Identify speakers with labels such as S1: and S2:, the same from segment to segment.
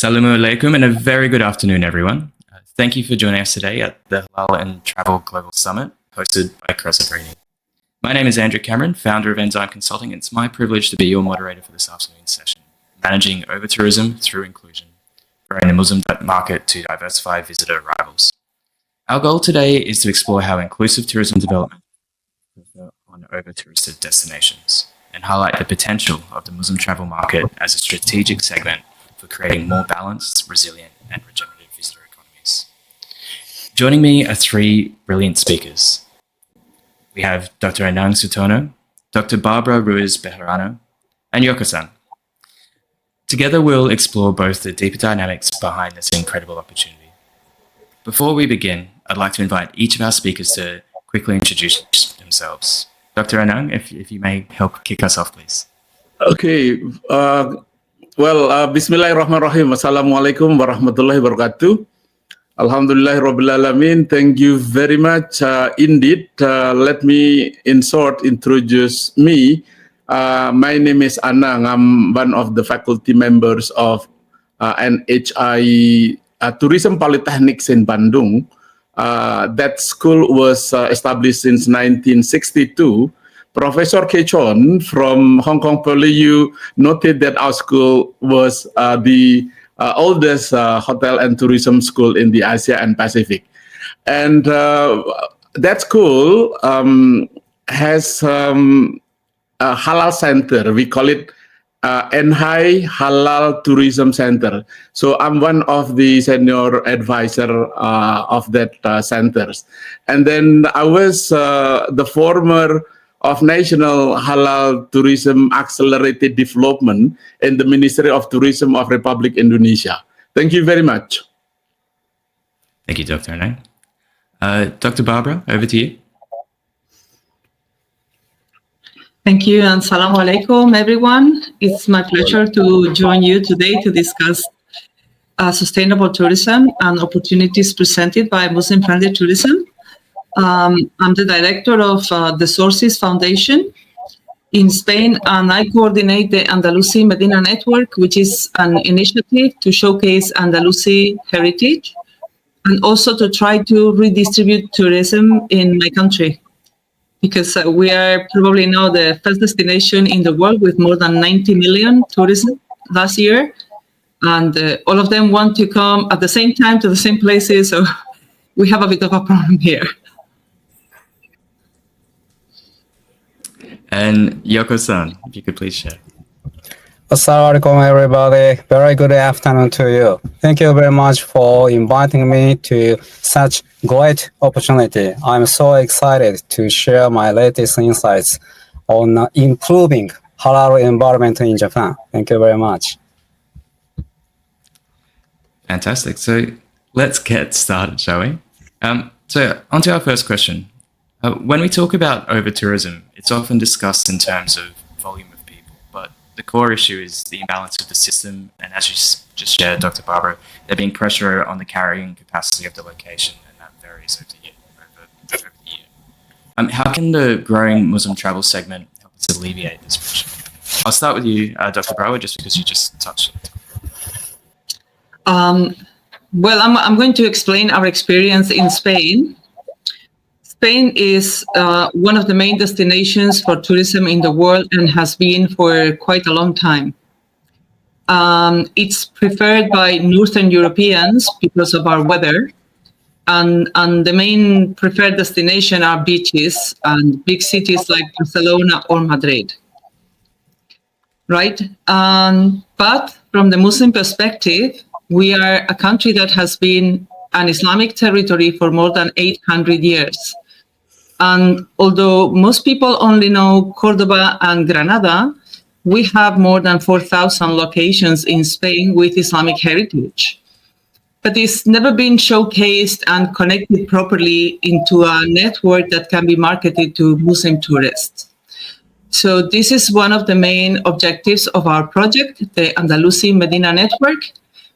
S1: Assalamu alaikum and a very good afternoon, everyone. Thank you for joining us today at the Halal and Travel Global Summit hosted by Rethinking. My name is Andrew Cameron, founder of Enzyme Consulting, and it's my privilege to be your moderator for this afternoon's session, managing overtourism through inclusion, growing the Muslim market to diversify visitor arrivals. Our goal today is to explore how inclusive tourism development on over-touristed destinations and highlight the potential of the Muslim travel market as a strategic segment for creating more balanced, resilient, and regenerative visitor economies. Joining me are three brilliant speakers. We have Dr. Anang Sutono, Dr. Barbara Ruiz Bejarano, and Yoko-san. Together, we'll explore both the deeper dynamics behind this incredible opportunity. Before we begin, I'd like to invite each of our speakers to quickly introduce themselves. Dr. Anang, if you may help kick us off, please.
S2: Okay. Bismillahirrahmanirrahim. Assalamualaikum warahmatullahi wabarakatuh. Alhamdulillah alamin. Thank you very much indeed. Let me introduce me. My name is Anang. I'm one of the faculty members of NHI Tourism Polytechnics in Bandung. That school was established since 1962. Professor Kechon from Hong Kong PolyU noted that our school was the oldest hotel and tourism school in the Asia and Pacific. And that school has a Halal Center. We call it NHI Halal Tourism Center. So I'm one of the senior advisor of that centers. And then I was the former of National Halal Tourism Accelerated Development in the Ministry of Tourism of Republic Indonesia. Thank you very much.
S1: Thank you, Dr. Anang. Dr. Barbara, over to you.
S3: Thank you, and Assalamu alaikum, everyone. It's my pleasure to join you today to discuss sustainable tourism and opportunities presented by Muslim-friendly tourism. I'm the director of the Sources Foundation in Spain, and I coordinate the Andalusi Medina network, which is an initiative to showcase Andalusi heritage and also to try to redistribute tourism in my country. Because we are probably now the first destination in the world with more than 90 million tourists last year. And all of them want to come at the same time to the same places. So we have a bit of a problem here.
S1: And Yoko-san, if you could please share.
S4: Assalamu alaikum, everybody. Very good afternoon to you. Thank you very much for inviting me to such great opportunity. I'm so excited to share my latest insights on improving halal environment in Japan. Thank you very much.
S1: Fantastic. So let's get started, shall we? So on to our first question. When we talk about over-tourism, it's often discussed in terms of volume of people, but the core issue is the imbalance of the system, and as you just shared, Dr. Barbara, there being pressure on the carrying capacity of the location, and that varies over the year. How can the growing Muslim travel segment help us alleviate this pressure? I'll start with you, Dr. Barbara, just because you just touched on it.
S3: Well, I'm going to explain our experience in Spain. Spain is one of the main destinations for tourism in the world and has been for quite a long time. It's preferred by Northern Europeans because of our weather, and the main preferred destination are beaches and big cities like Barcelona or Madrid. Right? But from the Muslim perspective, we are a country that has been an Islamic territory for more than 800 years. And although most people only know Cordoba and Granada, we have more than 4,000 locations in Spain with Islamic heritage. But it's never been showcased and connected properly into a network that can be marketed to Muslim tourists. So this is one of the main objectives of our project, the Andalusi Medina network,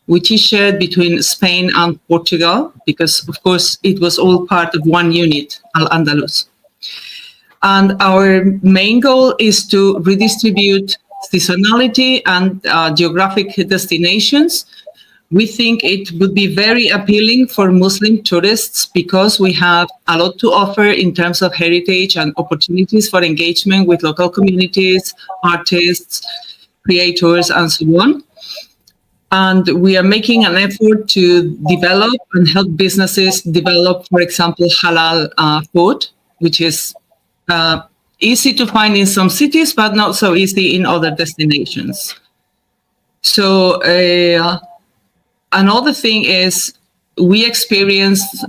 S3: which is shared between Spain and Portugal, because, of course, it was all part of one unit, Al-Andalus. And our main goal is to redistribute seasonality and geographic destinations we think it would be very appealing for Muslim tourists because we have a lot to offer in terms of heritage and opportunities for engagement with local communities, artists, creators, and so on. And we are making an effort to develop and help businesses develop, for example, halal food, which is easy to find in some cities, but not so easy in other destinations. So another thing is we experienced,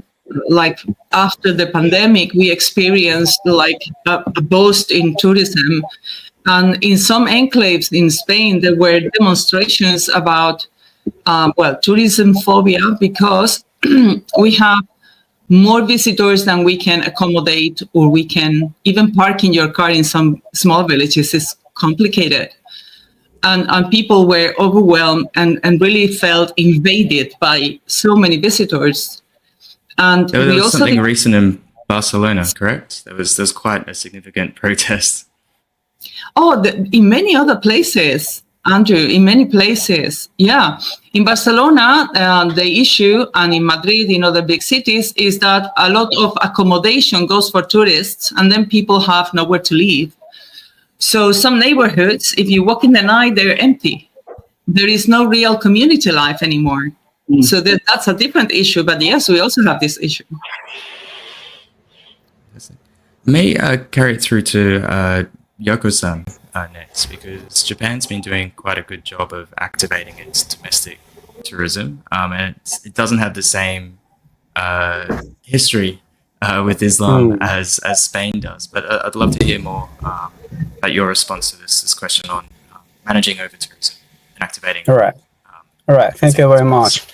S3: like after the pandemic, we experienced like a boost in tourism. And in some enclaves in Spain, there were demonstrations about, tourism phobia because we have more visitors than we can accommodate, or we can even park in your car in some small villages is complicated. And people were overwhelmed and really felt invaded by so many visitors. And
S1: There
S3: we
S1: was
S3: also
S1: something recent in Barcelona, correct? There was quite a significant protest.
S3: in many other places, Andrew, in many places. Yeah. In Barcelona, the issue, and in Madrid, in other big cities, is that a lot of accommodation goes for tourists and then people have nowhere to live. So some neighborhoods, if you walk in the night, they're empty. There is no real community life anymore. So that's a different issue. But yes, we also have this issue.
S1: May carry it through to Yoko-san next, because Japan's been doing quite a good job of activating its domestic tourism, and it doesn't have the same history with Islam as Spain does. But I'd love to hear more about your response to this question on managing over-tourism and activating.
S4: All right. Thank you very much.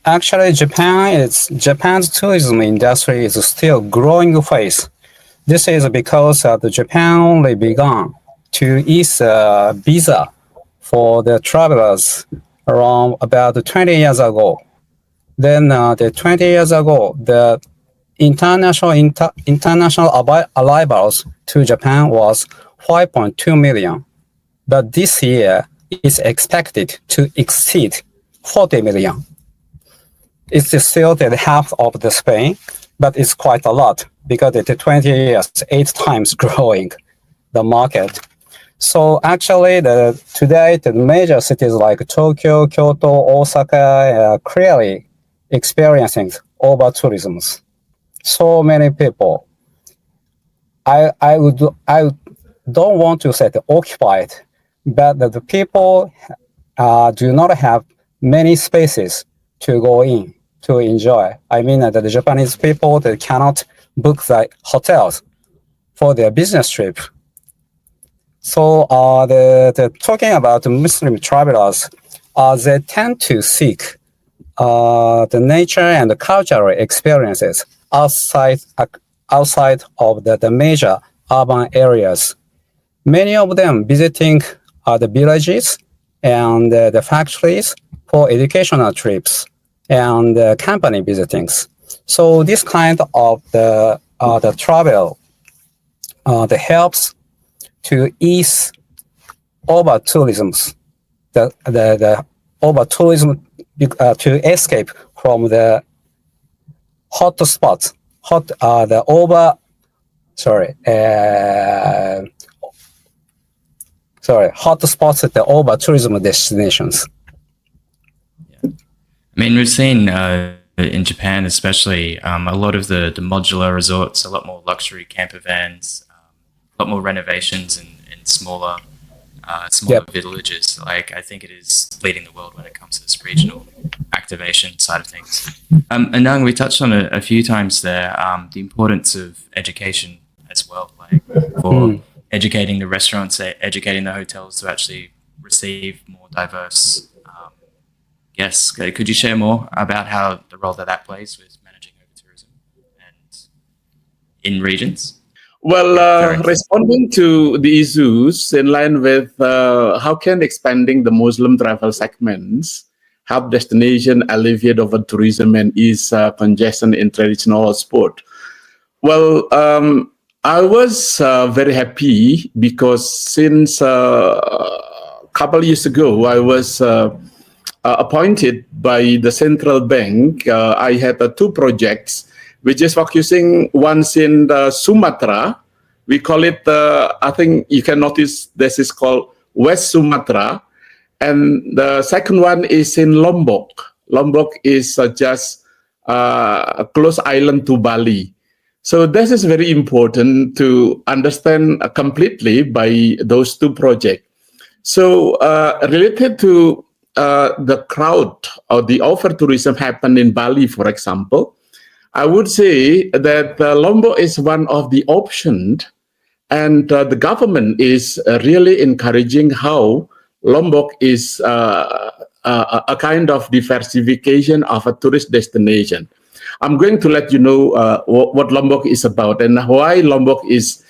S4: Actually, Japan's tourism industry is still growing phase. This is because Japan only began to issue visa for the travelers around about 20 years ago. Then the 20 years ago, the international arrivals to Japan was 5.2 million. But this year is expected to exceed 40 million. It's still the half of the Spain, but it's quite a lot because it's 20 years, 8 times growing the market. So actually, today, the major cities like Tokyo, Kyoto, Osaka are clearly experiencing over-tourism. So many people. I don't want to say occupied, but the people do not have many spaces to go in to enjoy. I mean that the Japanese people, they cannot book the hotels for their business trip. So the talking about Muslim travelers, they tend to seek the nature and the cultural experiences outside of the major urban areas. Many of them visiting the villages and the factories for educational trips and company visitings. So this kind of the travel that helps to ease over-tourism, the over-tourism to escape from the hot spots, hot spots at the over-tourism destinations.
S1: I mean, we've seen in Japan, especially, a lot of the modular resorts, a lot more luxury camper vans, a lot more renovations in smaller villages. Like, I think it is leading the world when it comes to this regional activation side of things. Anang, we touched on it a few times there, the importance of education as well, like for educating the restaurants, educating the hotels to actually receive more diverse guests. Could you share more about how the role that plays with managing over-tourism and in regions?
S2: Well, responding to the issues in line with how can expanding the Muslim travel segments help destination alleviate over-tourism and ease congestion in traditional sport? Well, I was very happy because since a couple years ago, I was appointed by the central bank. I had two projects, which is focusing once in Sumatra. We call it, I think you can notice this is called West Sumatra. And the second one is in Lombok. Lombok is just a close island to Bali. So this is very important to understand completely by those two projects. So related to the crowd or the overtourism happened in Bali, for example, I would say that Lombok is one of the options, and the government is really encouraging how Lombok is a kind of diversification of a tourist destination. I'm going to let you know what Lombok is about and why Lombok is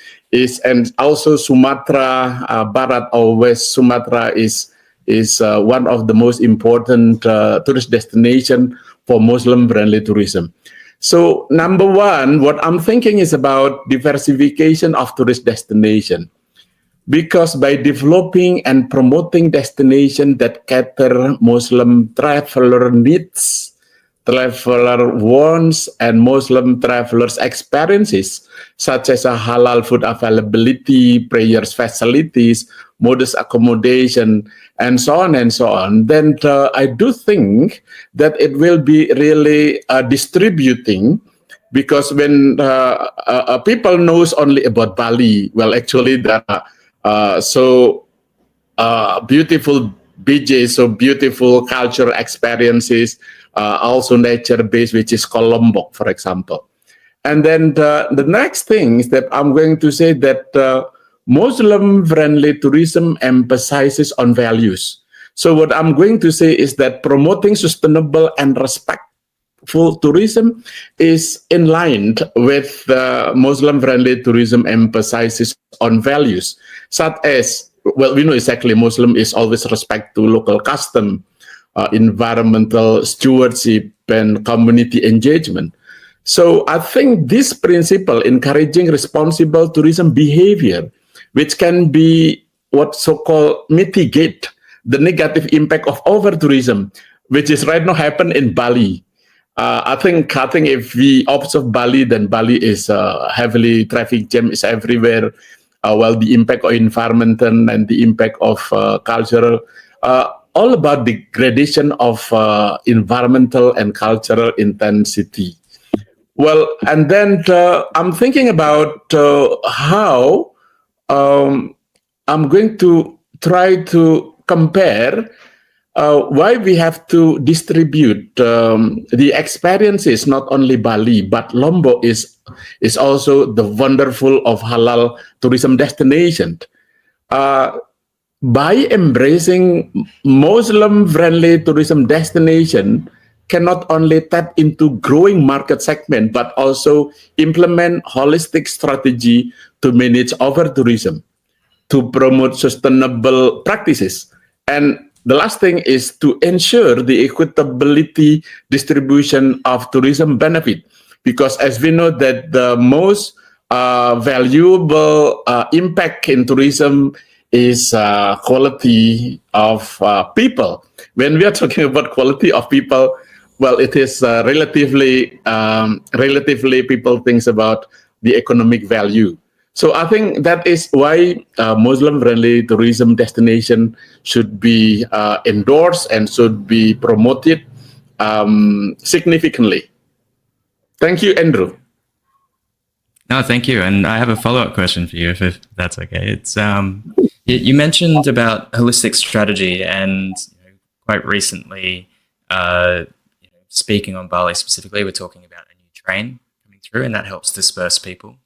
S2: and also Sumatra Barat or West Sumatra is one of the most important tourist destination for Muslim-friendly tourism. So number one, what I'm thinking is about diversification of tourist destination. Because by developing and promoting destinations that cater Muslim traveler needs, traveler wants, and Muslim travelers' experiences, such as a halal food availability, prayers facilities, modest accommodation, and so on, then I do think that it will be really distributing, because when people knows only about Bali, well, actually there are so beautiful beaches, so beautiful cultural experiences, also nature-based, which is called Lombok, for example. And then the next thing is that I'm going to say that Muslim-friendly tourism emphasizes on values. So what I'm going to say is that promoting sustainable and respectful tourism is in line with Muslim-friendly tourism emphasizes on values, such as, well, we know exactly Muslim is always respect to local custom, environmental stewardship, and community engagement. So I think this principle encouraging responsible tourism behavior, which can be what so-called mitigate the negative impact of over-tourism, which is right now happen in Bali. I think if we observe Bali, then Bali is heavily traffic jam is everywhere. While the impact of environment and the impact of cultural, all about degradation of environmental and cultural intensity. Well, and then I'm thinking about how I'm going to try to compare why we have to distribute the experiences, not only Bali, but Lombok is also the wonderful of halal tourism destination. By embracing Muslim-friendly tourism destination, can not only tap into growing market segment, but also implement holistic strategy to manage over-tourism, to promote sustainable practices. And the last thing is to ensure the equitability distribution of tourism benefit, because as we know that the most valuable impact in tourism is quality of people. When we are talking about quality of people, well, it is relatively people think about the economic value. So I think that is why Muslim-friendly tourism destination should be endorsed and should be promoted significantly. Thank you, Andrew.
S1: No, thank you. And I have a follow-up question for you, if that's okay. It's you mentioned about holistic strategy, and quite recently, speaking on Bali specifically, we're talking about a new train coming through, and that helps disperse people.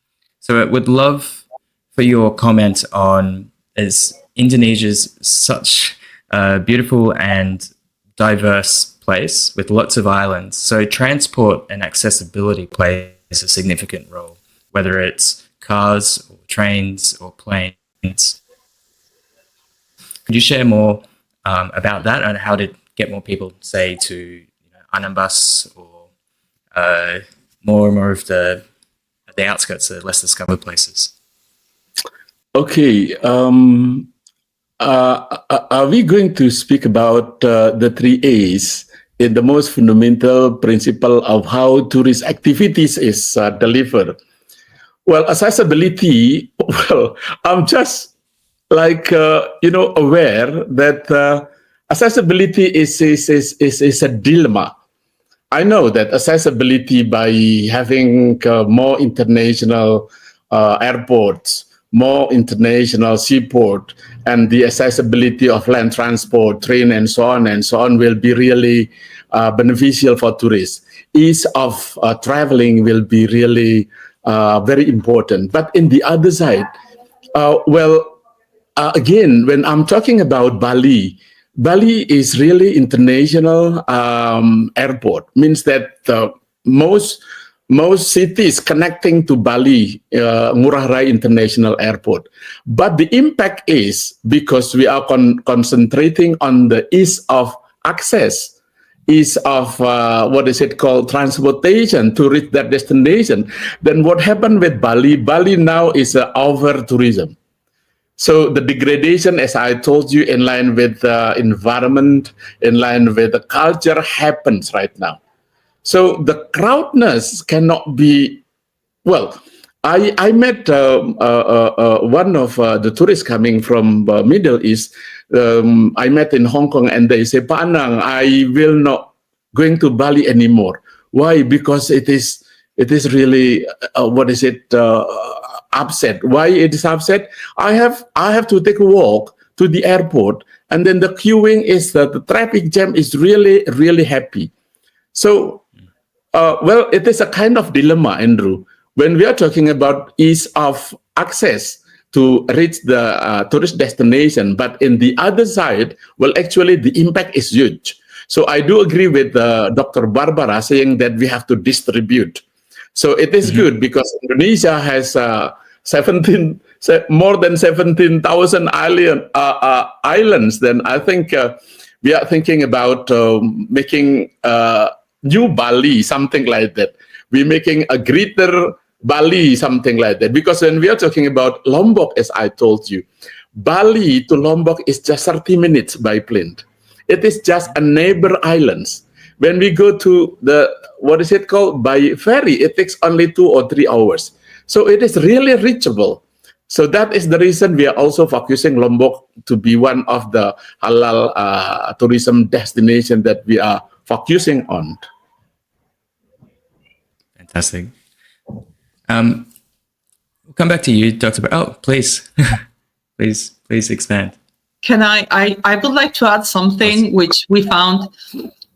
S1: So I would love for your comment on, is Indonesia's such a beautiful and diverse place with lots of islands. So transport and accessibility plays a significant role, whether it's cars or trains or planes. Could you share more about that and how to get more people, say, to Anambas or more of the outskirts, the less discovered places?
S2: Okay. Are we going to speak about the 3 A's? in the most fundamental principle of how tourist activities is delivered. Well, accessibility, well, I'm just like, aware that accessibility is a dilemma. I know that accessibility by having more international airports, more international seaport, and the accessibility of land transport, train, and so on will be really beneficial for tourists. Ease of traveling will be really very important. But in the other side, again, when I'm talking about Bali, Bali is really international airport. Means that most cities connecting to Bali, Ngurah Rai International Airport. But the impact is because we are concentrating on the ease of access, ease of transportation to reach that destination. Then what happened with Bali? Bali now is over-tourism. So the degradation, as I told you, in line with the environment, in line with the culture, happens right now. So the crowdness cannot be, well, I met one of the tourists coming from Middle East. I met in Hong Kong, and they say, "Pak Anang, I will not going to Bali anymore." Why? Because it is really, upset. Why it is upset? I have to take a walk to the airport, and then the queuing is the traffic jam is really, really happy. So, it is a kind of dilemma, Andrew, when we are talking about ease of access to reach the tourist destination. But in the other side, well, actually the impact is huge. So I do agree with Dr. Barbara saying that we have to distribute. So it is good because Indonesia has more than 17,000 islands. Then I think we are thinking about making new Bali, something like that. We're making a greater Bali, something like that. Because when we are talking about Lombok, as I told you, Bali to Lombok is just 30 minutes by plane. It is just a neighbor islands. When we go to by ferry, it takes only 2 or 3 hours. So it is really reachable. So that is the reason we are also focusing Lombok to be one of the halal tourism destination that we are focusing on.
S1: Fantastic. We'll come back to you, Dr. please, please expand.
S3: Can I would like to add something which we found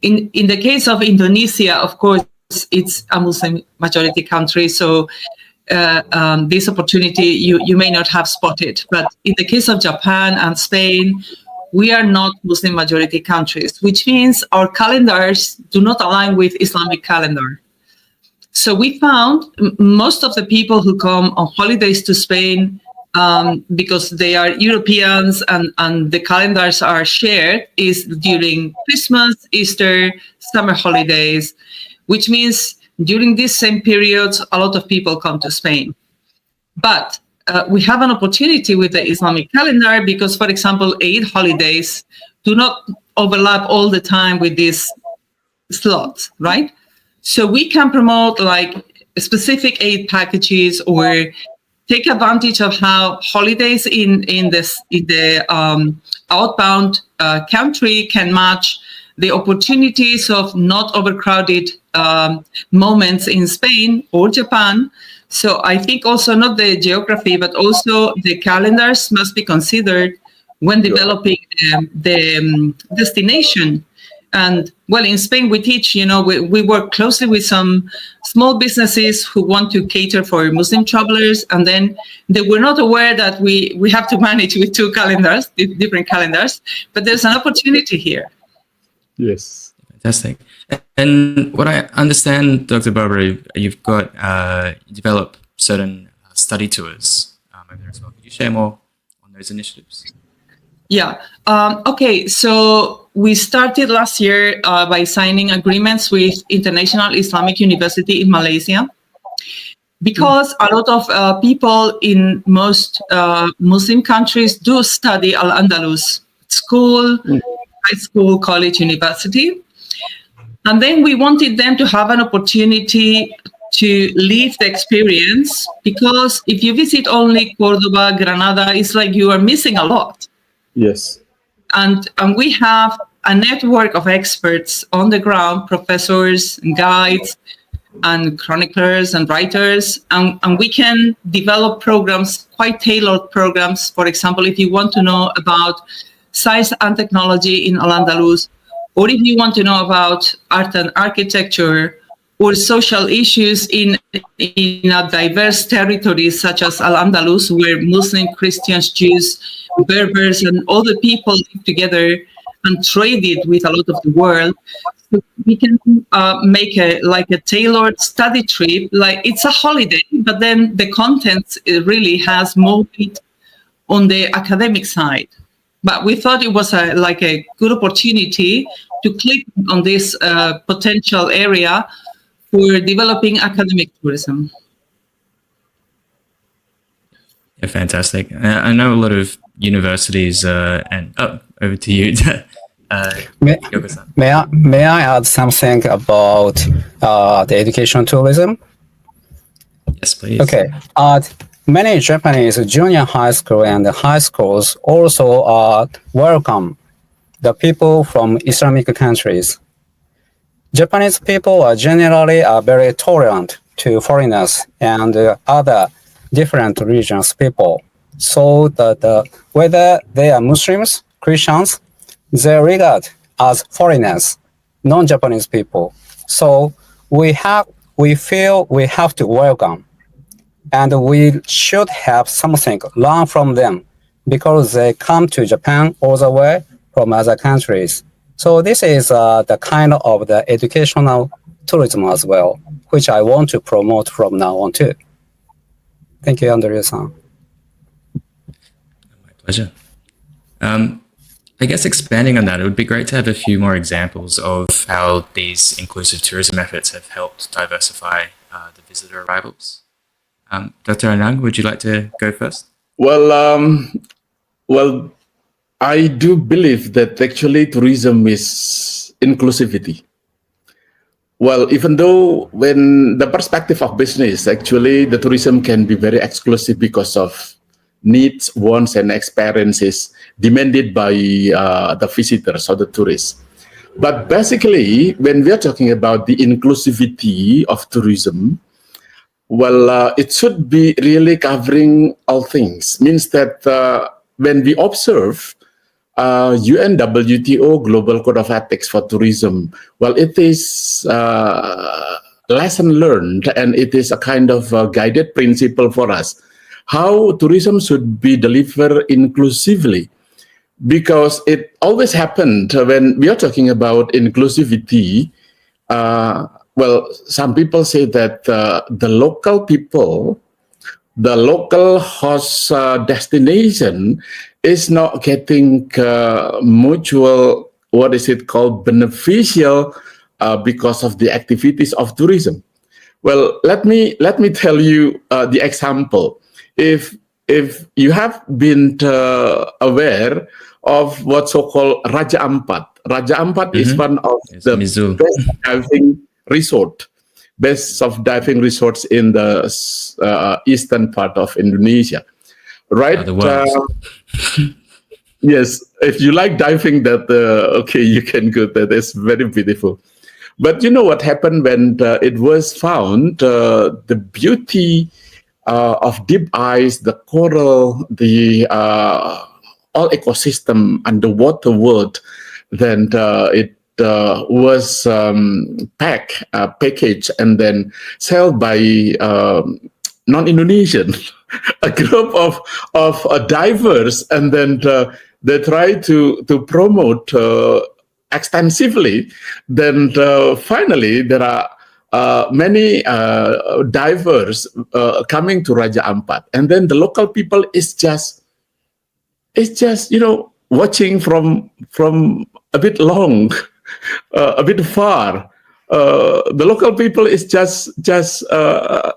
S3: in the case of Indonesia. Of course, it's a Muslim majority country, so this opportunity you may not have spotted. But in the case of Japan and Spain, we are not Muslim majority countries, which means our calendars do not align with Islamic calendar. So we found most of the people who come on holidays to Spain, because they are Europeans and the calendars are shared, is during Christmas, Easter, summer holidays, which means during these same periods, a lot of people come to Spain. But we have an opportunity with the Islamic calendar because, for example, Eid holidays do not overlap all the time with these slots, right? So we can promote like specific Eid packages or take advantage of how holidays in the outbound country can match the opportunities of not overcrowded moments in Spain or Japan. So I think also not the geography, but also the calendars must be considered when developing the destination. And well, in Spain, we teach, we work closely with some small businesses who want to cater for Muslim travelers. And then they were not aware that we have to manage with 2 calendars, different calendars. But there's an opportunity here.
S2: Yes.
S1: Fantastic. And what I understand, Dr. Barbara, you've got developed certain study tours over there as well. Could you share more on those initiatives?
S3: Yeah. Okay. So we started last year by signing agreements with International Islamic University in Malaysia, because a lot of people in most Muslim countries do study Al-Andalus school, high school, college, university. And then we wanted them to have an opportunity to live the experience, because if you visit only Cordoba, Granada, it's like you are missing a lot.
S2: Yes.
S3: And we have a network of experts on the ground, professors and guides and chroniclers and writers, and we can develop programs, quite tailored programs. For example, if you want to know about science and technology in Al-Andalus, or if you want to know about art and architecture, or social issues in a diverse territory such as Al-Andalus, where Muslim, Christians, Jews, Berbers, and other people live together and traded with a lot of the world, so we can make a tailored study trip. Like, it's a holiday, but then the content really has more weight on the academic side. But we thought it was a good opportunity to click on this potential area for developing academic tourism.
S1: Yeah, fantastic. I know a lot of universities, and over to you, Yoko-san.
S4: May I add something about the education tourism?
S1: Yes, please.
S4: Okay. Many Japanese junior high school and high schools also welcome the people from Islamic countries. Japanese people are generally very tolerant to foreigners and other different religions people. So that whether they are Muslims, Christians, they regard as foreigners, non-Japanese people. So we feel we have to welcome, and we should have something learn from them, because they come to Japan all the way from other countries. So this is the kind of the educational tourism as well, which I want to promote from now on too. Thank you, Andrea-san.
S1: My pleasure. I guess expanding on that, it would be great to have a few more examples of how these inclusive tourism efforts have helped diversify the visitor arrivals. Dr. Anang, would you like to go first?
S2: Well, I do believe that actually tourism is inclusivity. Well, even though when the perspective of business, actually the tourism can be very exclusive because of needs, wants, and experiences demanded by the visitors or the tourists. But basically, when we are talking about the inclusivity of tourism, well, it should be really covering all things. Means that when we observe UNWTO Global Code of Ethics for Tourism, well, it is lesson learned, and it is a kind of guided principle for us how tourism should be delivered inclusively, because it always happened when we are talking about inclusivity. Well, some people say that the local people, the local host destination is not getting mutual, what is it called, beneficial because of the activities of tourism. Well, let me tell you the example. If you have been aware of what so-called Raja Ampat. Raja Ampat is one of the best diving resorts in the eastern part of Indonesia, right? Yes, if you like diving, that okay, you can go there. That's very beautiful. But you know what happened when it was found? The beauty of deep ice, the coral, the all ecosystem underwater world, then it was packaged and then sold by non-Indonesian, a group of divers, and then they try to promote extensively. Then finally there are many divers coming to Raja Ampat, and then the local people is just watching from a bit long, a bit far. The local people is just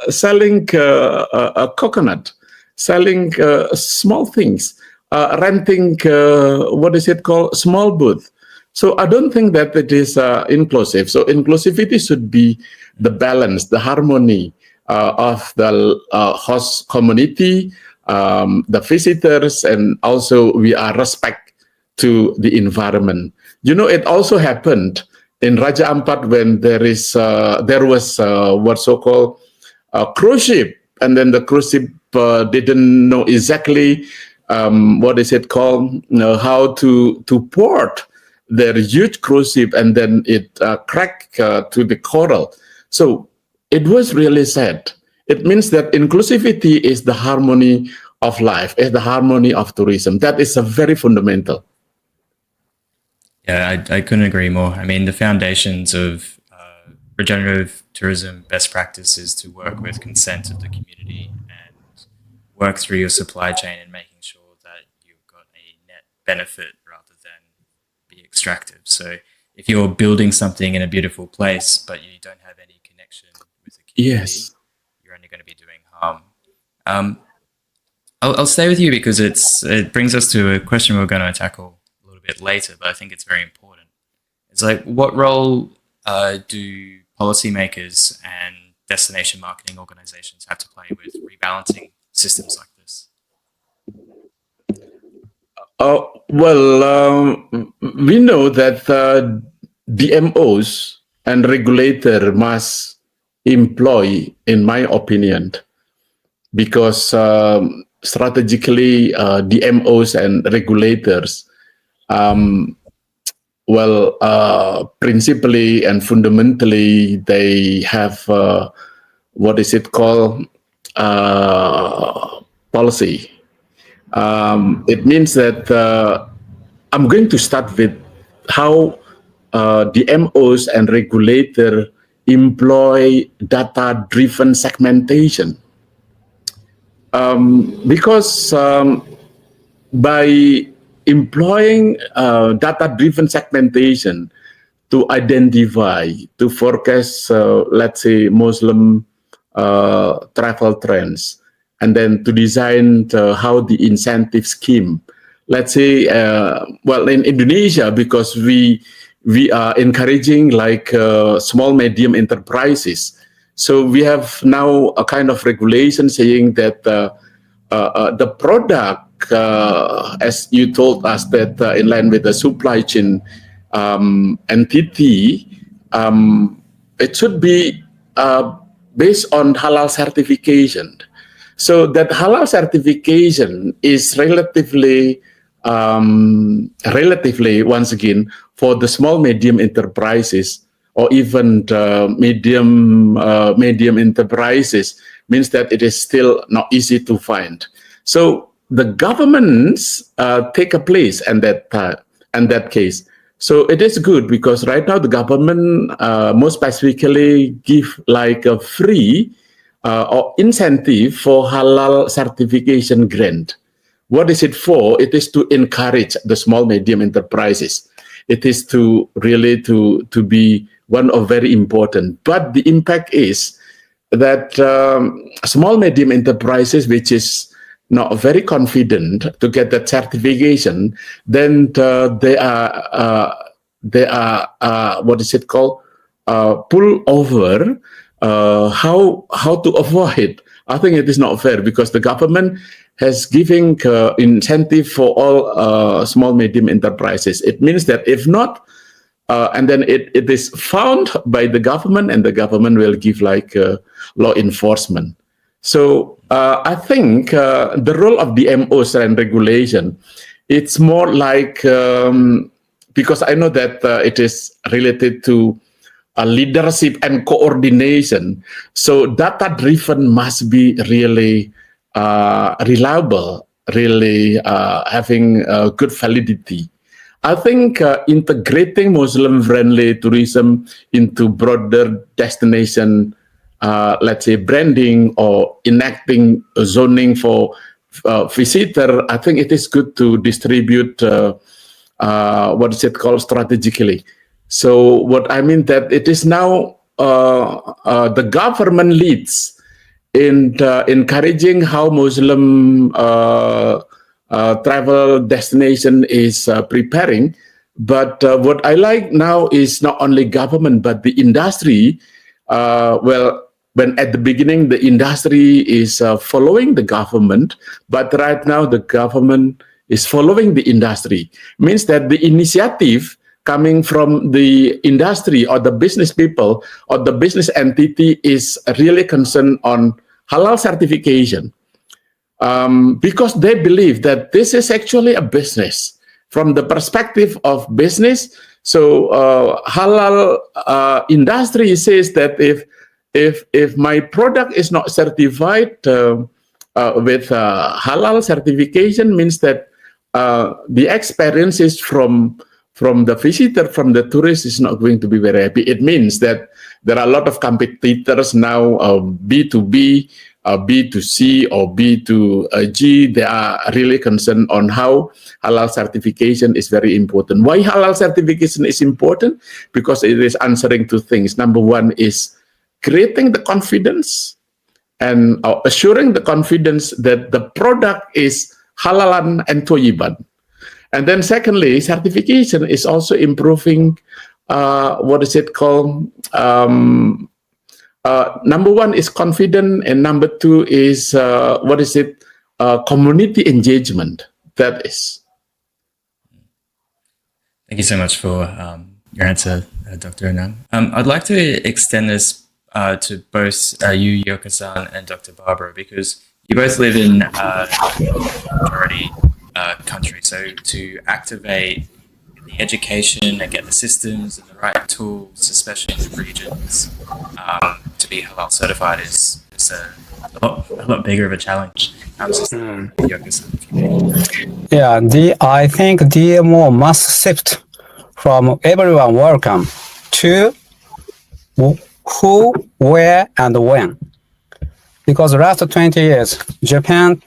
S2: selling a coconut, selling small things, renting what is it called, small booth, So I don't think that it is inclusive. So inclusivity should be the balance, the harmony of the host community, the visitors, and also we are respect to the environment. You know, it also happened in Raja Ampat when there was what's so called a cruise ship, and then the cruise ship didn't know exactly what is it called, how to port their huge cruise ship, and then it cracked to the coral. So it was really sad. It means that inclusivity is the harmony of life, is the harmony of tourism. That is a very fundamental.
S1: Yeah, I couldn't agree more. I mean, the foundations of regenerative tourism best practice is to work with consent of the community and work through your supply chain and making sure that you've got a net benefit rather than be extractive. So if you're building something in a beautiful place, but you don't have any connection with the community,
S2: Yes.
S1: you're only going to be doing harm. I'll stay with you because it brings us to a question we're going to tackle a little bit later, but I think it's very important. It's like, what role do policymakers and destination marketing organizations have to play with rebalancing systems like this?
S2: We know that DMOs and regulator must employ, in my opinion, because strategically DMOs and regulators, principally and fundamentally, they have what is it called, policy. It means that I'm going to start with how DMOs and regulator employ data-driven segmentation. Because by employing data-driven segmentation to identify, to forecast, let's say, Muslim travel trends, and then to design how the incentive scheme, let's say, in Indonesia, because we are encouraging like small, medium enterprises. So we have now a kind of regulation saying that the product, as you told us, that in line with the supply chain entity, it should be based on halal certification. So that halal certification is relatively, once again, for the small, medium enterprises, or even medium enterprises, means that it is still not easy to find. So the governments take a place in that case. So it is good because right now the government most specifically give like a free or incentive for halal certification grant. What is it for? It is to encourage the small, medium enterprises. It is to really to be one of very important. But the impact is that small, medium enterprises, which is not very confident to get that certification, then they are what is it called? Pull over. How to avoid? I think it is not fair because the government has given incentive for all small, medium enterprises. It means that if not, and then it is found by the government, and the government will give like law enforcement. So I think the role of DMOs and regulation, it's more like, because I know that it is related to leadership and coordination. So data-driven must be really reliable, really having good validity. I think integrating Muslim-friendly tourism into broader destination, let's say branding or enacting zoning for visitor, I think it is good to distribute what is it called strategically. So what I mean that it is now the government leads in encouraging how Muslim travel destination is preparing. But what I like now is not only government, but the industry. When at the beginning, the industry is following the government, but right now the government is following the industry. Means that the initiative coming from the industry or the business people or the business entity is really concerned on halal certification, because they believe that this is actually a business. From the perspective of business, so halal industry says that if my product is not certified with halal certification, means that the experiences from the visitor, from the tourist, is not going to be very happy. It means that there are a lot of competitors now, B2B, B2C, or B2G. They are really concerned on how halal certification is very important. Why halal certification is important? Because it is answering two things. Number one is creating the confidence and assuring the confidence that the product is halalan and thayyiban. And then secondly, certification is also improving, what is it called? Number one is confident, and number two is, community engagement. That is.
S1: Thank you so much for your answer, Dr. Anang. I'd like to extend this to both you, Yoko-san, and Dr. Barbara, because you both live in majority country. So to activate the education and get the systems and the right tools, especially in the regions, to be halal certified is a lot bigger of a challenge.
S4: Yeah, I think DMO must shift from everyone welcome to who, where, and when. Because the last 20 years, Japan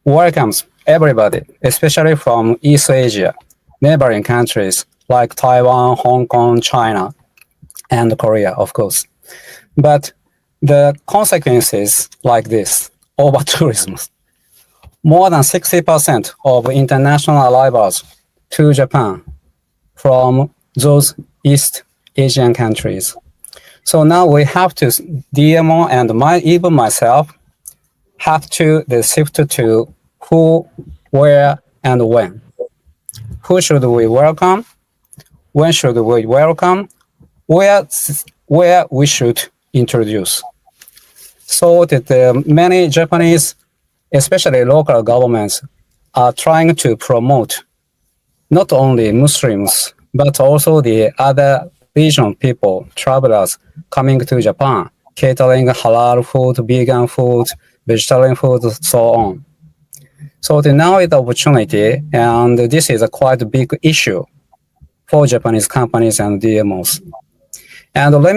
S4: welcomes everybody, especially from East Asia, neighboring countries like Taiwan, Hong Kong, China, and Korea, of course. But the consequences like this, overtourism. More than 60% of international arrivals to Japan from those East Asian countries. So now we have to, DMO and even myself, have to shift to who, where, and when. Who should we welcome? When should we welcome? Where we should introduce. So that many Japanese, especially local governments, are trying to promote not only Muslims, but also the other region people, travelers coming to Japan, catering halal food, vegan food, vegetarian food, so on. So now is the opportunity, and this is a quite big issue for Japanese companies and DMOs. And let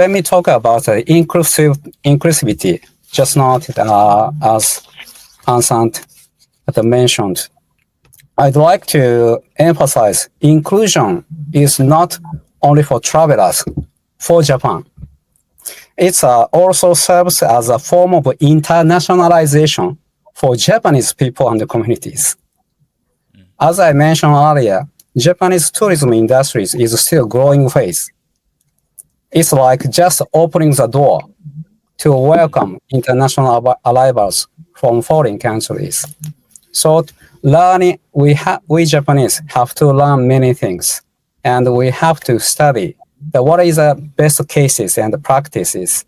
S4: me talk about inclusivity, just not as Ansant mentioned. I'd like to emphasize inclusion is not only for travelers, for Japan. It also serves as a form of internationalization for Japanese people and communities. As I mentioned earlier, Japanese tourism industry is still growing phase. It's like just opening the door to welcome international arrivals from foreign countries. So learning, we Japanese have to learn many things, and we have to study what is the best cases and practices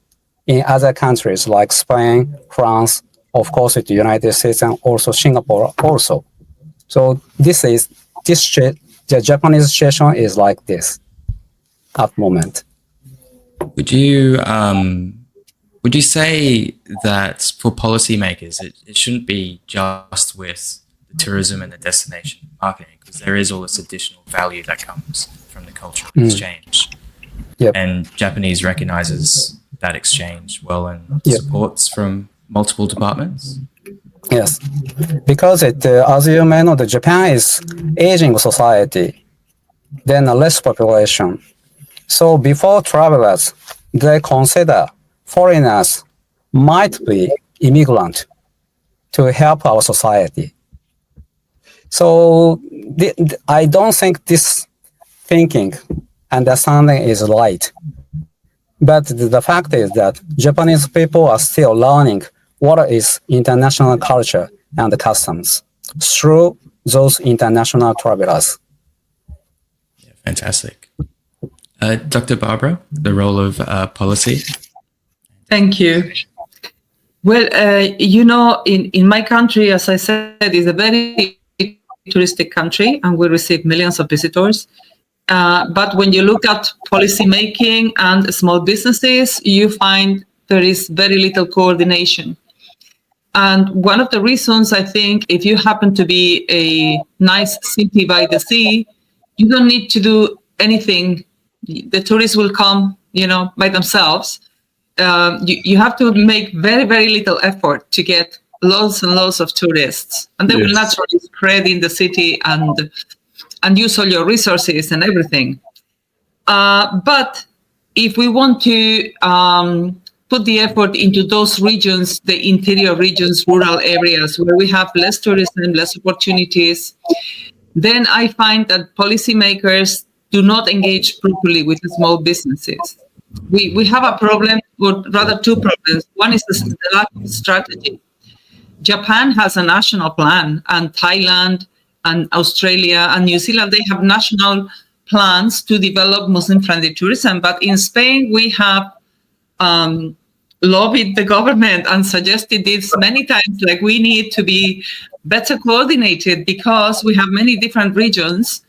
S4: in other countries like Spain, France, of course, the United States, and also Singapore also. So the Japanese situation is like this at the moment.
S1: Would you say that for policymakers, it shouldn't be just with the tourism and the destination marketing, because there is all this additional value that comes from the cultural exchange.
S4: Yep.
S1: And Japanese recognizes that exchange well and supports from multiple departments?
S4: Yes, because as you may know, Japan is aging society, then less population. So before travelers, they consider foreigners might be immigrant to help our society. So I don't think this thinking, understanding is right. But the fact is that Japanese people are still learning what is international culture and customs through those international travelers.
S1: Yeah, fantastic. Dr. Barbara, the role of policy.
S3: Thank you. Well, in my country, as I said, is a very touristic country, and we receive millions of visitors. But when you look at policy making and small businesses, you find there is very little coordination. And one of the reasons, I think, if you happen to be a nice city by the sea, you don't need to do anything. The tourists will come, by themselves. You have to make very, very little effort to get loads and loads of tourists. And they will naturally spread in the city and use all your resources and everything. But if we want to put the effort into those regions, the interior regions, rural areas where we have less tourism, less opportunities, then I find that policymakers do not engage properly with the small businesses. We have a problem, or rather two problems. One is the lack of strategy. Japan has a national plan, and Thailand and Australia and New Zealand, they have national plans to develop Muslim-friendly tourism. But in Spain, we have lobbied the government and suggested this many times, like we need to be better coordinated because we have many different regions.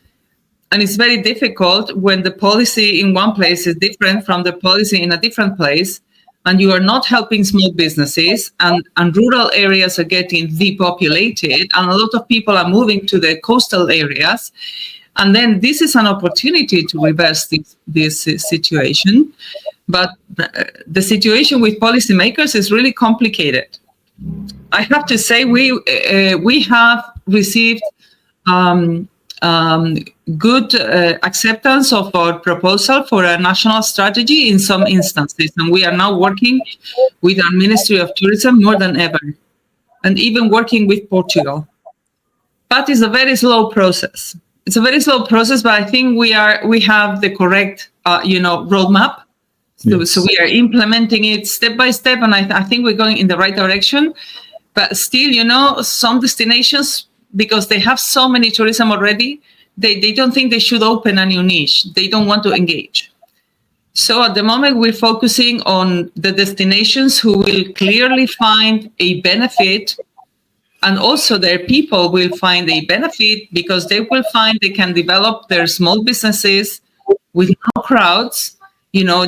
S3: And it's very difficult when the policy in one place is different from the policy in a different place, and you are not helping small businesses, and rural areas are getting depopulated, and a lot of people are moving to the coastal areas. And then this is an opportunity to reverse this situation. But the situation with policymakers is really complicated. I have to say we have received good acceptance of our proposal for a national strategy in some instances. And we are now working with our Ministry of Tourism more than ever, and even working with Portugal. But it's a very slow process. It's a very slow process, but I think we have the correct, roadmap. So we are implementing it step by step, and I think we're going in the right direction. But still, some destinations, because they have so many tourism already, they don't think they should open a new niche. They don't want to engage. So at the moment, we're focusing on the destinations who will clearly find a benefit, and also their people will find a benefit because they will find they can develop their small businesses with no crowds,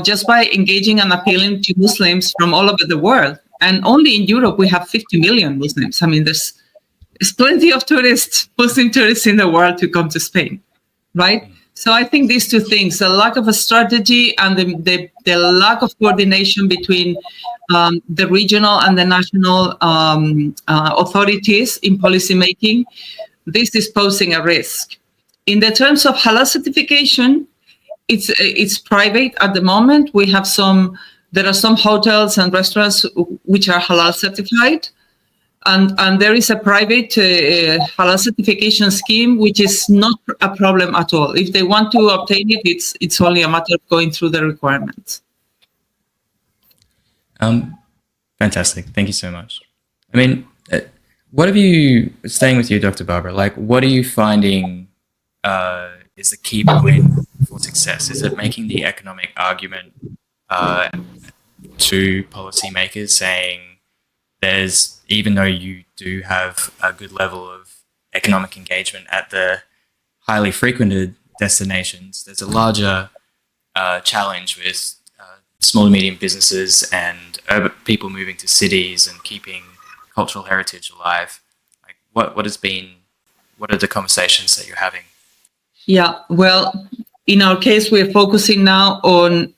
S3: just by engaging and appealing to Muslims from all over the world. And only in Europe, we have 50 million Muslims. I mean, there's plenty of Muslim tourists in the world to come to Spain, right? So I think these two things, the lack of a strategy and the lack of coordination between the regional and the national authorities in policymaking, this is posing a risk. In the terms of halal certification, it's private at the moment. There are some hotels and restaurants which are halal certified. And there is a private halal certification scheme, which is not a problem at all. If they want to obtain it, it's only a matter of going through the requirements.
S1: Fantastic. Thank you so much. I mean, staying with you, Dr. Barbara, what are you finding is the key point for success? Is it making the economic argument to policymakers saying even though you do have a good level of economic engagement at the highly frequented destinations, there's a larger challenge with small and medium businesses and urban people moving to cities and keeping cultural heritage alive? What are the conversations that you're having? Yeah,
S3: well, in our case, we're focusing now on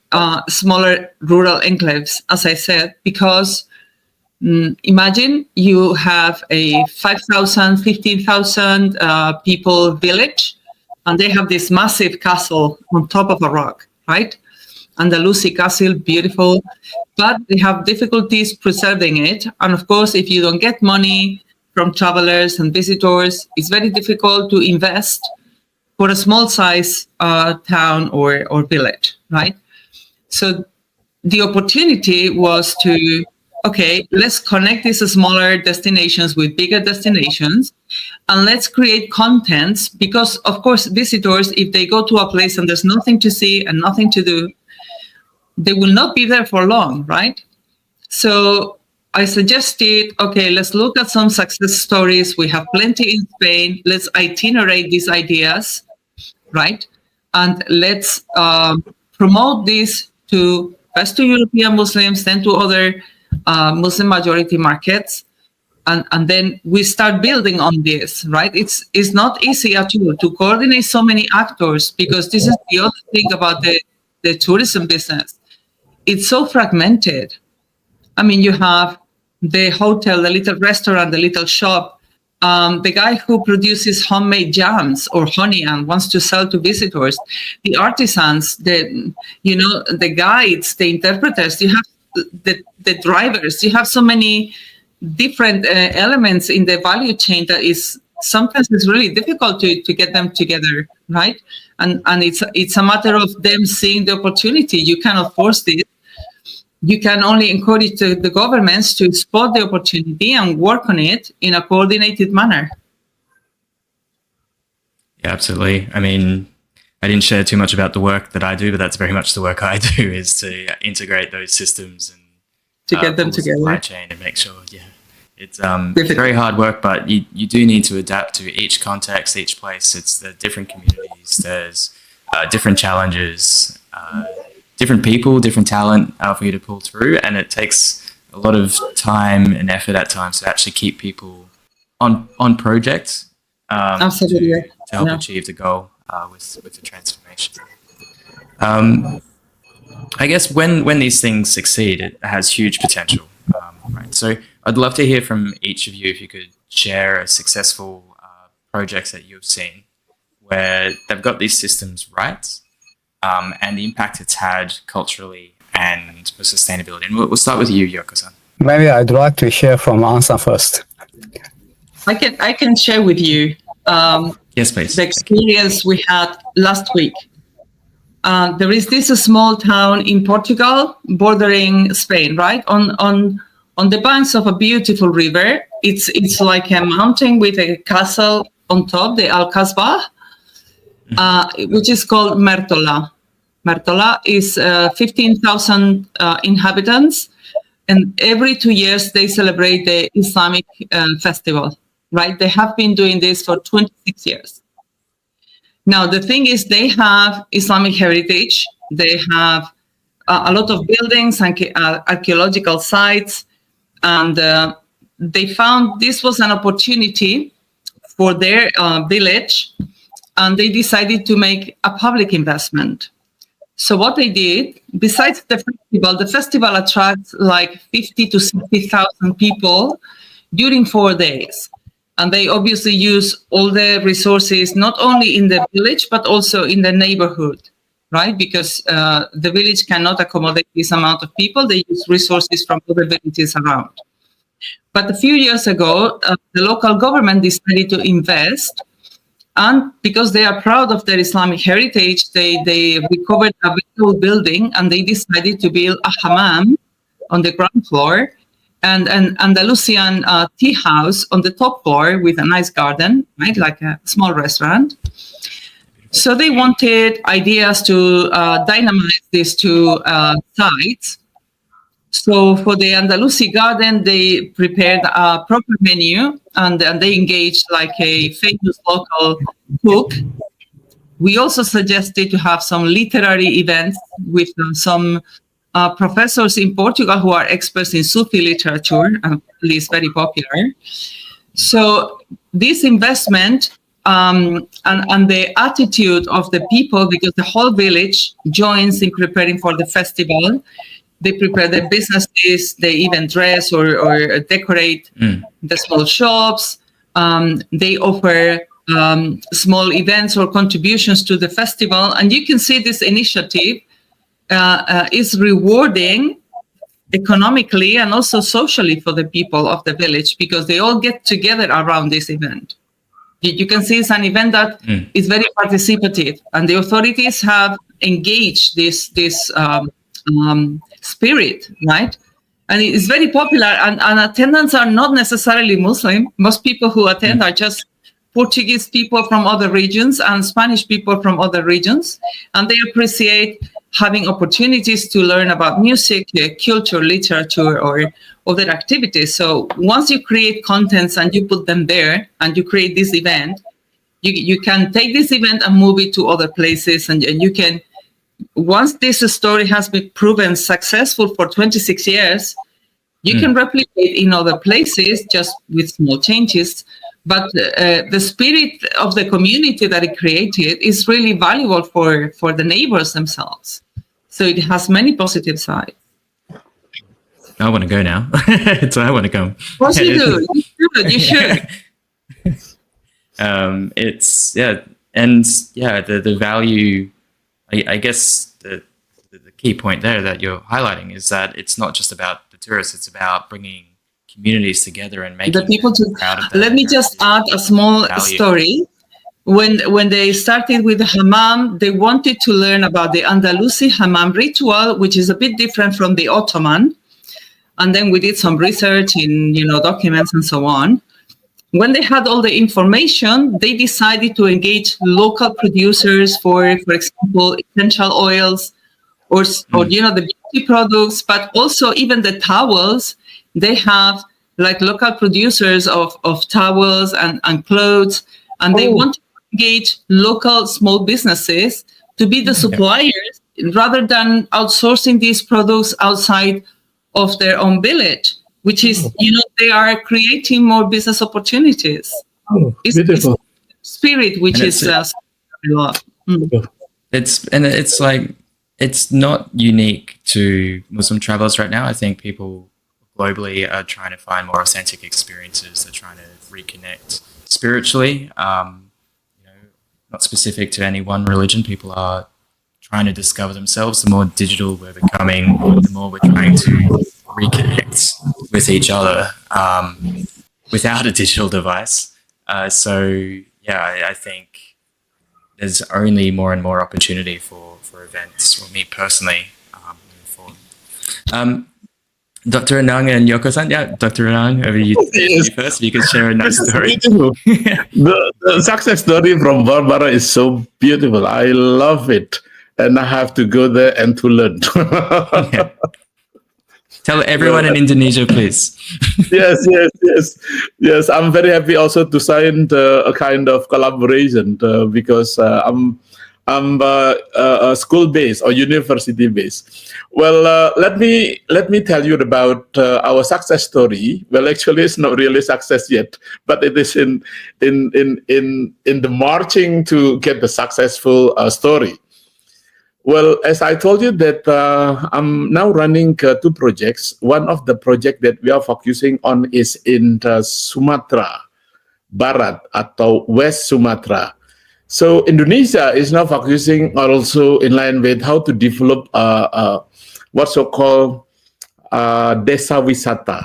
S3: smaller rural enclaves, as I said, because imagine you have a 5,000, 15,000 people village, and they have this massive castle on top of a rock, right? Andalusi castle, beautiful, but they have difficulties preserving it. And of course, if you don't get money from travelers and visitors. It's very difficult to invest for a small size town or village, right? So the opportunity was to, okay, let's connect these smaller destinations with bigger destinations, and let's create contents, because of course visitors, if they go to a place and there's nothing to see and nothing to do, they will not be there for long, right? So I suggested, okay, let's look at some success stories. We have plenty in Spain. Let's itinerate these ideas, right? And let's promote this to first to European Muslims, then to other Muslim majority markets. And then we start building on this, right? It's not easy at all to coordinate so many actors, because this is the other thing about the tourism business. It's so fragmented. I mean, you have the hotel, the little restaurant, the little shop, the guy who produces homemade jams or honey and wants to sell to visitors, the artisans, the guides, the interpreters, you have the drivers, you have so many different elements in the value chain that is sometimes it's really difficult to get them together, right? And it's a matter of them seeing the opportunity. You cannot force this. You can only encourage the governments to spot the opportunity and work on it in a coordinated manner.
S1: Yeah, absolutely. I mean, I didn't share too much about the work that I do, but that's very much the work I do, is to integrate those systems and
S3: to get them together.
S1: Supply chain and make sure, it's very hard work, but you do need to adapt to each context, each place. It's the different communities. There's different challenges, different people, different talent for you to pull through, and it takes a lot of time and effort at times to actually keep people on projects
S3: Absolutely.
S1: to help achieve the goal with the transformation. I guess when these things succeed, it has huge potential. Right. So I'd love to hear from each of you if you could share a successful projects that you've seen where they've got these systems right, and the impact it's had culturally and for sustainability. And we'll start with you, Yoko-san.
S4: Maybe I'd like to hear from Ansa first.
S3: I can share with you
S1: Yes, please.
S3: the experience we had last week. There is this small town in Portugal bordering Spain, right? On the banks of a beautiful river. It's like a mountain with a castle on top, the Alcazaba, which is called Mertola. Mertola is 15,000 inhabitants, and every 2 years they celebrate the Islamic festival, right? They have been doing this for 26 years. Now, the thing is, they have Islamic heritage. They have a lot of buildings and archaeological sites. And they found this was an opportunity for their village, and they decided to make a public investment. So what they did, besides the festival attracts like 50 to 60,000 people during 4 days. And they obviously use all the resources, not only in the village, but also in the neighborhood, right? Because the village cannot accommodate this amount of people. They use resources from other villages around. But a few years ago, the local government decided to invest. And because they are proud of their Islamic heritage, they recovered a very old building, and they decided to build a hammam on the ground floor and an Andalusian tea house on the top floor with a nice garden, right, like a small restaurant. So they wanted ideas to dynamize these two sites. So for the Andalusi garden, they prepared a proper menu, and they engaged like a famous local cook. We also suggested to have some literary events with some professors in Portugal who are experts in Sufi literature, and it's very popular. So this investment and the attitude of the people, because the whole village joins in preparing for the festival. They prepare their businesses, they even dress or decorate the small shops. They offer small events or contributions to the festival. And you can see this initiative is rewarding economically and also socially for the people of the village, because they all get together around this event. You can see it's an event that is very participative, and the authorities have engaged this spirit, right? And it's very popular, and attendants are not necessarily Muslim. Most people who attend are just Portuguese people from other regions and Spanish people from other regions, and they appreciate having opportunities to learn about music, culture, literature, or other activities. So once you create contents and you put them there and you create this event, you can take this event and move it to other places, and you can, once this story has been proven successful for 26 years, you can replicate in other places just with small changes. But the spirit of the community that it created is really valuable for the neighbors themselves. So it has many positive sides.
S1: I want to go now. So I want to come.
S3: Of course you do. You should.
S1: The value, I guess the key point there that you're highlighting is that it's not just about the tourists, it's about bringing communities together and making
S3: the people
S1: them proud of them.
S3: Let me just add a small story. When they started with the hammam, they wanted to learn about the Andalusi hammam ritual, which is a bit different from the Ottoman. And then we did some research in, documents and so on. When they had all the information, they decided to engage local producers for example, essential oils or the beauty products, but also even the towels. They have like local producers of towels and clothes, and they want to engage local small businesses to be the suppliers rather than outsourcing these products outside of their own village, which is, they are creating more business opportunities. It's
S2: Beautiful.
S3: Spirit, which is
S1: it's not unique to Muslim travelers right now. I think people globally are trying to find more authentic experiences. They're trying to reconnect spiritually. Not specific to any one religion. People are trying to discover themselves. The more digital we're becoming, the more we're trying to reconnect with each other without a digital device. I think there's only more and more opportunity for events, for me personally, moving forward. Dr. Anang and Yoko-san, Dr. Anang, over you first. If you could share a nice story.
S2: The success story from Barbara is so beautiful. I love it, and I have to go there and to learn.
S1: Tell everyone in Indonesia, please.
S2: Yes. I'm very happy also to sign a kind of collaboration because I'm school-based or university-based. Well, let me tell you about our success story. Well, actually, it's not really success yet, but it is in the marching to get the successful story. Well, as I told you that I'm now running 2 projects. One of the project that we are focusing on is in Sumatra Barat atau West Sumatra. So Indonesia is now focusing also in line with how to develop what's so-called desa wisata.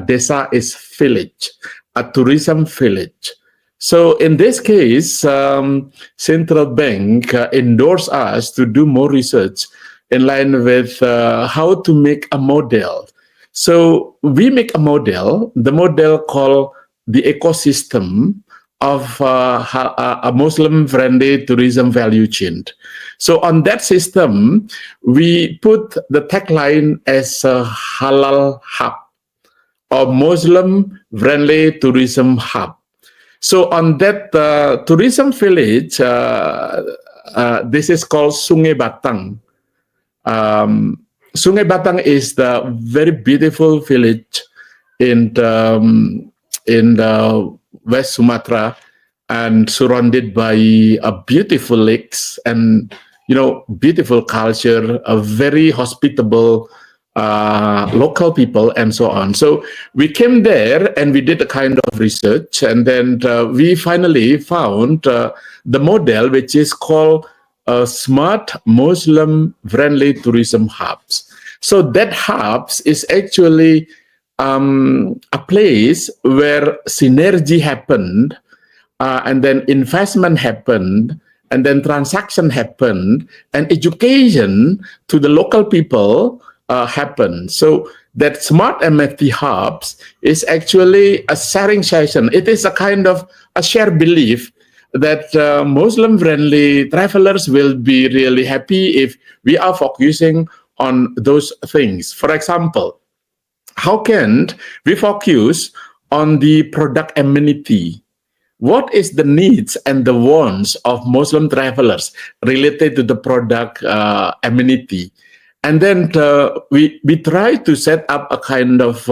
S2: Desa is village, a tourism village. So in this case, Central Bank endorsed us to do more research in line with how to make a model. So we make a model, the model called the ecosystem of a Muslim-friendly tourism value chain. So on that system, we put the tagline as a Halal hub or Muslim-friendly tourism hub. So on that tourism village, this is called Sungai Batang. Sungai Batang is the very beautiful village in the West Sumatra and surrounded by beautiful lakes and beautiful culture, a very hospitable local people and so on. So we came there and we did a kind of research, and then we finally found the model which is called smart Muslim friendly tourism hubs. So that hubs is actually a place where synergy happened, and then investment happened, and then transaction happened, and education to the local people happened. So that smart MFT hubs is actually a sharing session. It is a kind of a shared belief that Muslim-friendly travelers will be really happy if we are focusing on those things. For example, how can we focus on the product amenity? What is the needs and the wants of Muslim travelers related to the product amenity? And then we try to set up a kind of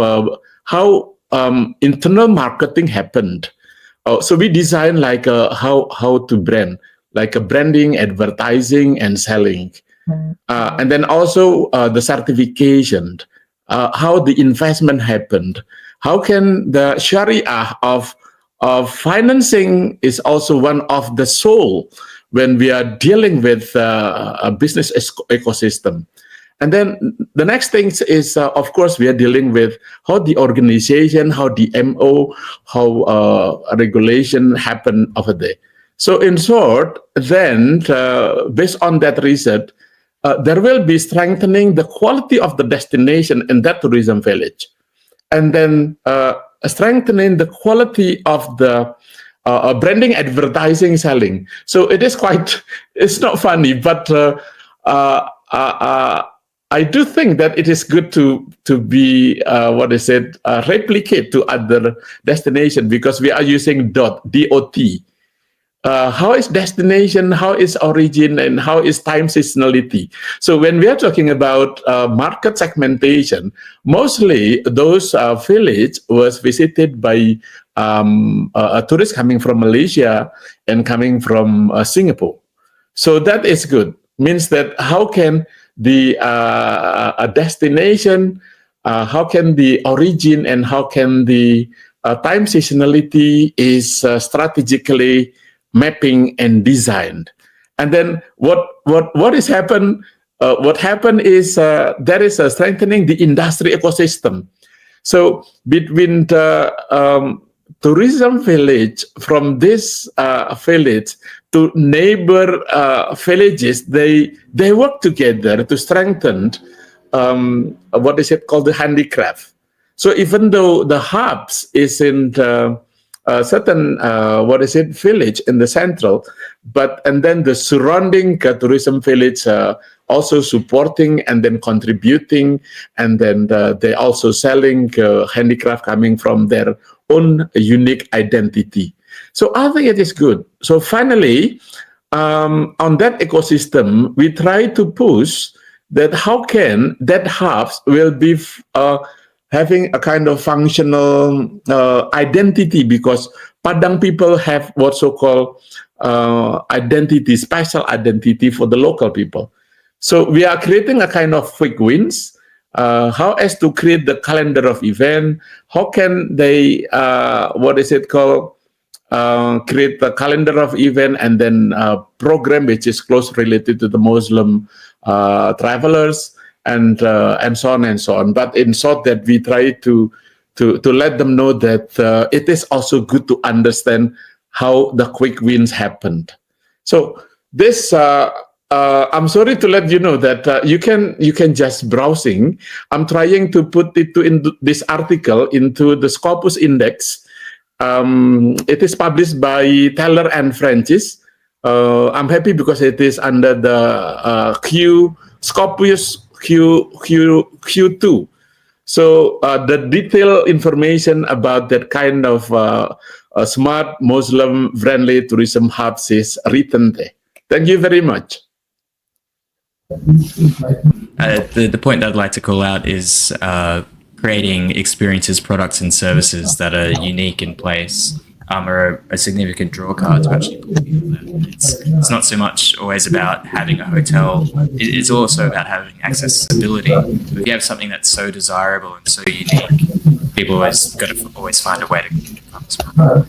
S2: how internal marketing happened. So we design like how to brand, like a branding, advertising, and selling. And then also the certification, how the investment happened. How can the Sharia of financing is also one of the soul when we are dealing with a business ecosystem. And then the next thing is, of course, we are dealing with how the organization, how DMO, how regulation happen over there. So in short, then based on that research, there will be strengthening the quality of the destination in that tourism village. And then strengthening the quality of the branding, advertising, selling. So it is quite, it's not funny, but I do think that it is good to be replicate to other destination, because we are using DOT. How is destination, how is origin, and how is time seasonality? So when we are talking about market segmentation, mostly those village was visited by a tourist coming from Malaysia and coming from Singapore. So that is good. Means that how can the a destination, how can the origin and how can the time seasonality is strategically mapping and designed. And then what is happen? What happened is there is a strengthening the industry ecosystem. So between the tourism village, from this village to neighbor villages, they work together to strengthen what is it called, the handicraft. So even though the hubs is in the certain village in the central, and then the surrounding tourism village also supporting and then contributing, and then they also selling handicraft coming from their own unique identity. So I think it is good. So finally, on that ecosystem, we try to push that how can that hubs will be having a kind of functional identity, because Padang people have what so-called identity, special identity for the local people. So we are creating a kind of quick wins. How as to create the calendar of event? How can they, create the calendar of event and then program which is close related to the Muslim travelers, and so on and so on. But in short, that we try to let them know that it is also good to understand how the quick wins happened. So this, I'm sorry to let you know that you can just browsing. I'm trying to put it in this article into the Scopus Index. It is published by Taylor and Francis. I'm happy because it is under the Scopus Q2. So the detailed information about that kind of smart Muslim-friendly tourism hubs is written there. Thank you very much.
S1: The point that I'd like to call out is creating experiences, products, and services that are unique in place are a significant draw card to actually pull people in. It's not so much always about having a hotel, it's also about having accessibility. If you have something that's so desirable and so unique, people always find a way to come as well.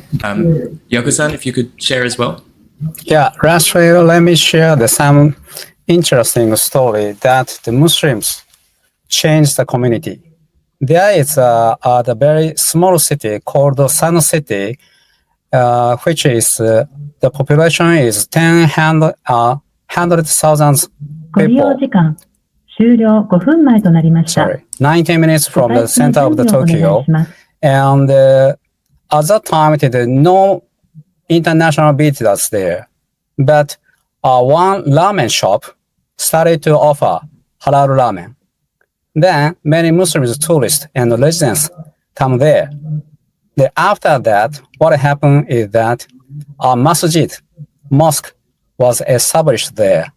S1: Yoko-san, if you could share as well.
S4: Yeah, lastly, let me share some interesting story that the Muslims change the community. There is the very small city called Sun City, which is the population is 100,000 people.
S5: 終了5分前となりました。
S4: Sorry, 19 minutes from the
S5: お待ちの
S4: center of the
S5: 準備をお願い
S4: Tokyo.
S5: します。
S4: And at that time, there were no international visitors there. But one ramen shop started to offer halal ramen. Then many Muslims, tourists, and residents come there. Then after that, what happened is that a mosque was established there.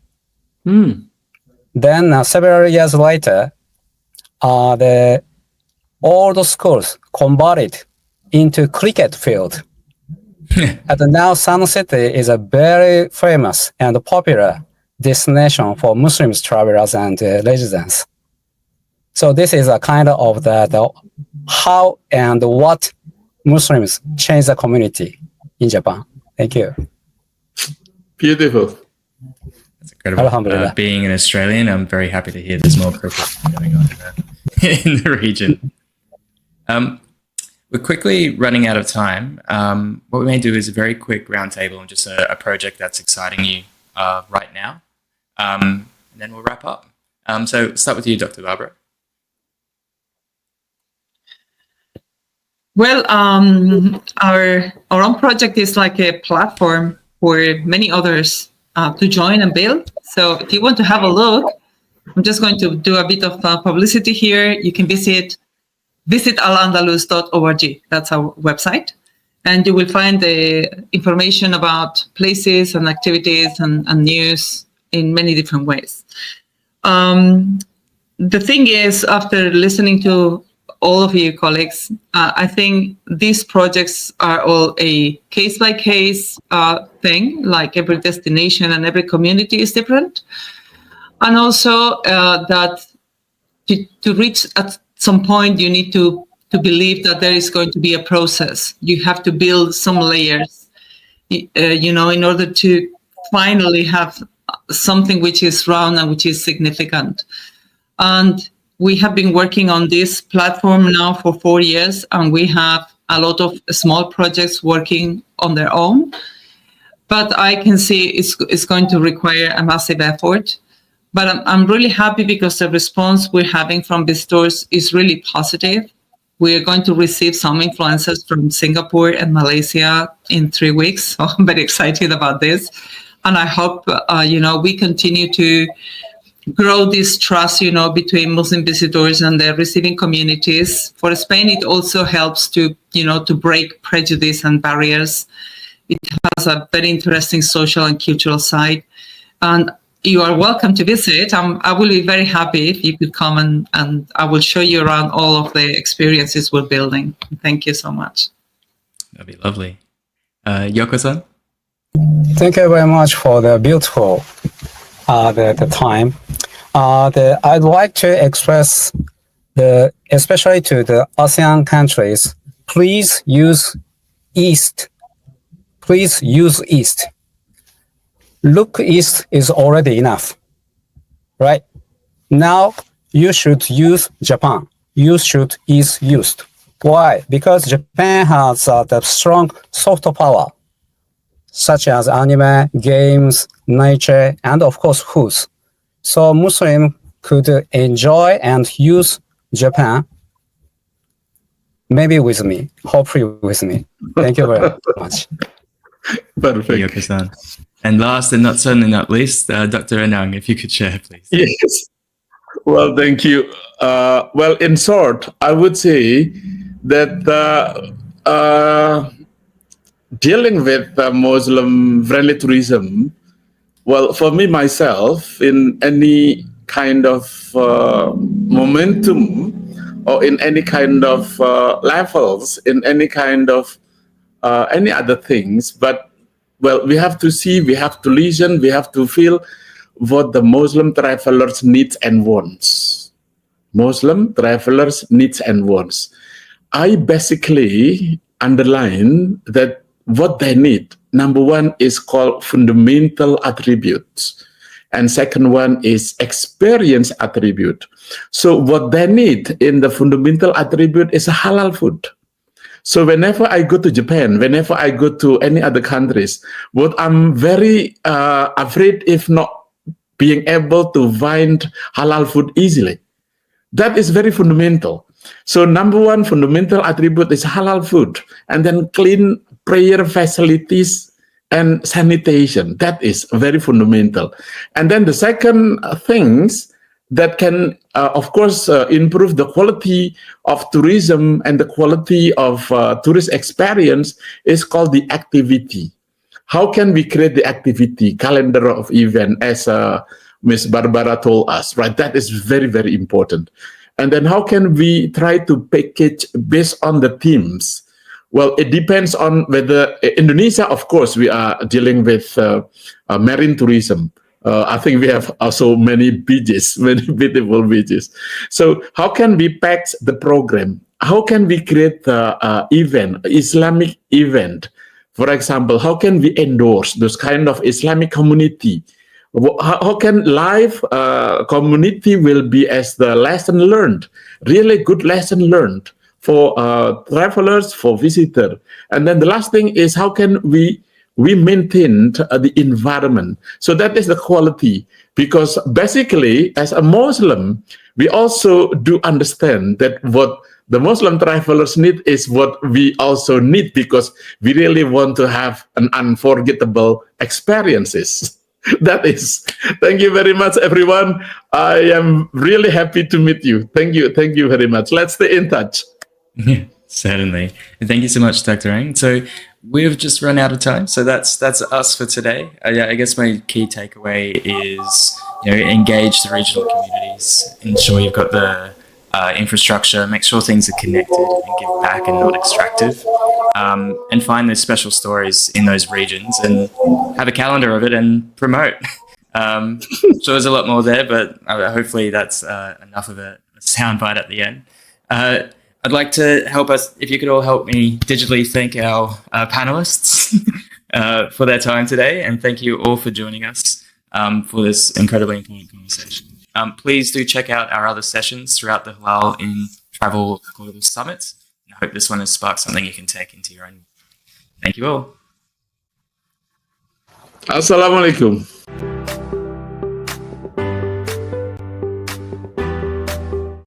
S4: Then several years later, the old schools converted into cricket field. And now Sun City is a very famous and popular destination for Muslims travelers and residents. So this is a kind of the how and what Muslims change the community in Japan. Thank you.
S2: Beautiful.
S1: That's incredible.
S4: Alhamdulillah.
S1: Being an Australian, I'm very happy to hear there's more cricket going on in the region. We're quickly running out of time. What we may do is a very quick roundtable on just a project that's exciting you right now. And then we'll wrap up. So start with you, Dr. Barbara.
S3: Well, our own project is like a platform for many others to join and build. So if you want to have a look, I'm just going to do a bit of publicity here. You can visit alandalus.org. That's our website. And you will find the information about places and activities and news in many different ways. The thing is, after listening to all of you colleagues, I think these projects are all a case-by-case thing, like every destination and every community is different. And also that to reach at some point, you need to believe that there is going to be a process. You have to build some layers, in order to finally have something which is round and which is significant. And we have been working on this platform now for 4 years, and we have a lot of small projects working on their own. But I can see it's going to require a massive effort. But I'm really happy because the response we're having from visitors is really positive. We are going to receive some influencers from Singapore and Malaysia in 3 weeks. So I'm very excited about this. And I hope, we continue to grow this trust, between Muslim visitors and the receiving communities. For Spain, it also helps to break prejudice and barriers. It has a very interesting social and cultural side. And you are welcome to visit. I will be very happy if you could come and I will show you around all of the experiences we're building. Thank you so much.
S1: That'd be lovely. Yoko-san?
S4: Thank you very much for the beautiful the time. I'd like to express especially to the ASEAN countries, please use East. Please use East. Look East is already enough, right? Now you should use Japan. You should is used. Why? Because Japan has the strong soft power, such as anime, games, nature, and of course foods. So Muslim could enjoy and use Japan, maybe with me, hopefully with me. Thank you very much.
S2: Perfect.
S1: Yoko-san. And last and certainly not least, Dr. Anang, if you could share, please.
S2: Yes. Well, thank you. Well, in short, I would say that dealing with Muslim-friendly tourism, well, for me, myself, in any kind of momentum or in any kind of levels, in any kind of any other things, but well, we have to see, we have to listen, we have to feel what the Muslim travelers needs and wants. Muslim travelers needs and wants. I basically underline that what they need, number one, is called fundamental attributes. and second one is experience attribute. So what they need in the fundamental attribute is a halal food. So whenever I go to Japan, whenever I go to any other countries, what I'm very afraid if not being able to find halal food easily. That is very fundamental. So number one fundamental attribute is halal food, and then clean prayer facilities and sanitation. That is very fundamental. And then the second things that can, of course, improve the quality of tourism and the quality of tourist experience is called the activity. How can we create the activity calendar of event, as Ms. Barbara told us, right? That is very, very important. And then how can we try to package based on the themes? Well, it depends on whether Indonesia, of course, we are dealing with marine tourism. I think we have also many beaches, many beautiful beaches. So how can we pack the program? How can we create the event, Islamic event? For example, how can we endorse those kind of Islamic community? How can live community will be as the lesson learned, really good lesson learned for travelers, for visitors. And then the last thing is how can we maintain the environment. So that is the quality, because basically as a Muslim, we also do understand that what the Muslim travelers need is what we also need, because we really want to have an unforgettable experiences. That is. Thank you very much, everyone. I am really happy to meet you. Thank you very much. Let's stay in touch.
S1: Yeah, certainly. And thank you so much, Dr. Ang. So we've just run out of time. So that's us for today. I guess my key takeaway is, engage the regional communities, ensure you've got the infrastructure, make sure things are connected and give back and not extractive, and find those special stories in those regions and have a calendar of it and promote. So there's a lot more there, but hopefully that's enough of a soundbite at the end. I'd like to help us, if you could all help me digitally thank our panelists for their time today, and thank you all for joining us for this incredibly important conversation. Please do check out our other sessions throughout the Halal in Travel Global Summit. I hope this one has sparked something you can take into your own. Thank you all.
S2: Assalamualaikum.